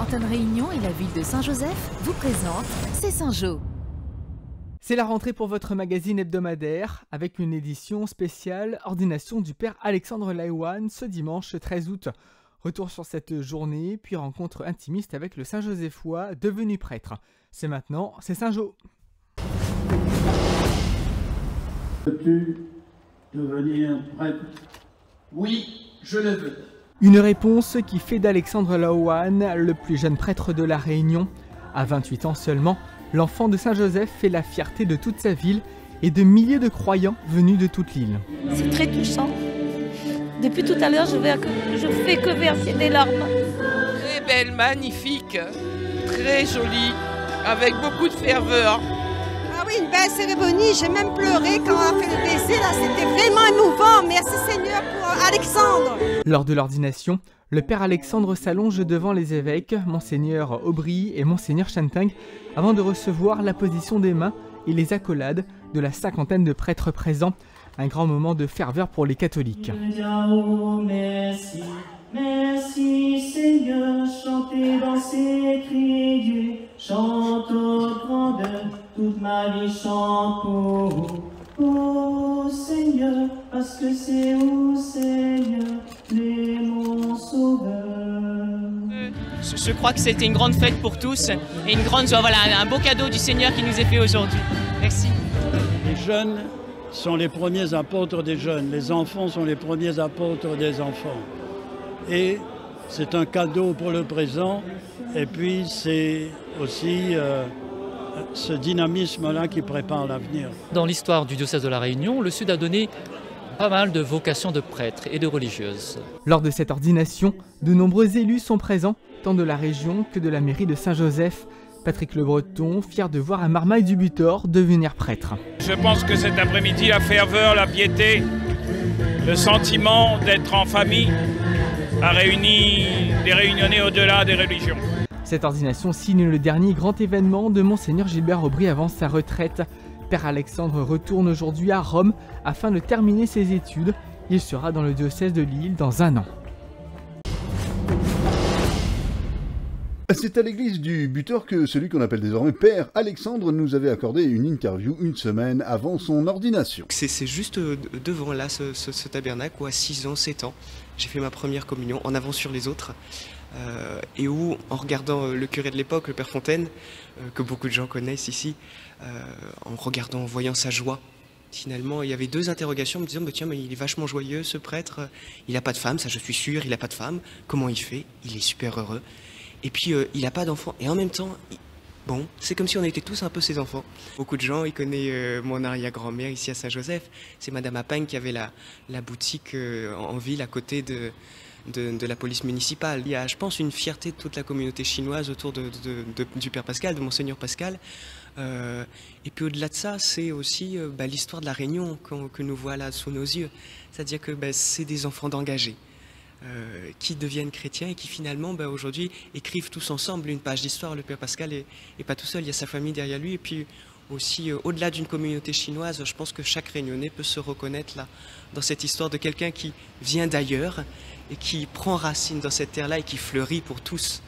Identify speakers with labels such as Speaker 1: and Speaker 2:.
Speaker 1: Canton Réunion et la ville de Saint-Joseph vous présentent C'est Saint-Jo.
Speaker 2: C'est la rentrée pour votre magazine hebdomadaire avec une édition spéciale ordination du père Alexandre Laouane ce dimanche 13 août. Retour sur cette journée, puis rencontre intimiste avec le Saint-Josephois devenu prêtre. C'est maintenant, c'est Saint-Jo.
Speaker 3: Veux-tu devenir prêtre?
Speaker 4: Oui, je le veux.
Speaker 2: Une réponse qui fait d'Alexandre Laouane le plus jeune prêtre de la Réunion. À 28 ans seulement, l'enfant de Saint-Joseph fait la fierté de toute sa ville et de milliers de croyants venus de toute l'île.
Speaker 5: C'est très touchant. Depuis tout à l'heure, je fais que verser des larmes.
Speaker 6: Très belle, magnifique, très jolie, avec beaucoup de ferveur.
Speaker 7: Ah oui, une belle cérémonie. J'ai même pleuré quand on a fait le baiser. Là, c'était vraiment émouvant. Merci Seigneur pour Alexandre.
Speaker 2: Lors de l'ordination, le père Alexandre s'allonge devant les évêques, Monseigneur Aubry et Monseigneur Chanting, avant de recevoir la position des mains et les accolades de la cinquantaine de prêtres présents. Un grand moment de ferveur pour les catholiques.
Speaker 8: Merci, merci Seigneur, chantez, dansez, criez, chante au grandeur, toute ma vie chante pour vous. Oh Seigneur, parce que c'est vous Seigneur, mon sauveur.
Speaker 9: Je crois que c'était une grande fête pour tous et une grande joie, voilà, un beau cadeau du Seigneur qui nous est fait aujourd'hui. Merci.
Speaker 3: Les jeunes sont les premiers apôtres des jeunes, les enfants sont les premiers apôtres des enfants. Et c'est un cadeau pour le présent, et puis c'est aussi ce dynamisme-là qui prépare l'avenir.
Speaker 10: Dans l'histoire du diocèse de la Réunion, le Sud a donné pas mal de vocations de prêtres et de religieuses.
Speaker 2: Lors de cette ordination, de nombreux élus sont présents, tant de la région que de la mairie de Saint-Joseph. Patrick Le Breton, fier de voir un Marmaille du Butor devenir prêtre.
Speaker 11: Je pense que cet après-midi, la ferveur, la piété, le sentiment d'être en famille a réuni les Réunionnais au-delà des religions.
Speaker 2: Cette ordination signe le dernier grand événement de Monseigneur Gilbert Aubry avant sa retraite. Père Alexandre retourne aujourd'hui à Rome afin de terminer ses études. Il sera dans le diocèse de Lille dans un an.
Speaker 12: C'est à l'église du Butor que celui qu'on appelle désormais Père Alexandre nous avait accordé une interview une semaine avant son ordination.
Speaker 13: C'est juste devant là, ce tabernacle où à 6 ans, 7 ans, j'ai fait ma première communion en avant sur les autres. Et où, en regardant le curé de l'époque, le Père Fontaine, que beaucoup de gens connaissent ici, en voyant sa joie, finalement, il y avait deux interrogations, me disant tiens, mais il est vachement joyeux ce prêtre, il n'a pas de femme, ça je suis sûr, il n'a pas de femme, comment il fait? Il est super heureux. Et puis, il n'a pas d'enfant. Et en même temps, bon, c'est comme si on était tous un peu ses enfants. Beaucoup de gens, ils connaissent mon arrière-grand-mère ici à Saint-Joseph. C'est Madame Apagne qui avait la boutique en ville à côté de la police municipale. Il y a, je pense, une fierté de toute la communauté chinoise autour du Père Pascal, de Monseigneur Pascal. Et puis au-delà de ça, c'est aussi l'histoire de la Réunion que nous voilà sous nos yeux. C'est-à-dire que c'est des enfants d'engagés. Qui deviennent chrétiens et qui finalement aujourd'hui écrivent tous ensemble une page d'histoire. Le Père Pascal est pas tout seul, il y a sa famille derrière lui et puis aussi au-delà d'une communauté chinoise, je pense que chaque Réunionnais peut se reconnaître là dans cette histoire de quelqu'un qui vient d'ailleurs et qui prend racine dans cette terre-là et qui fleurit pour tous.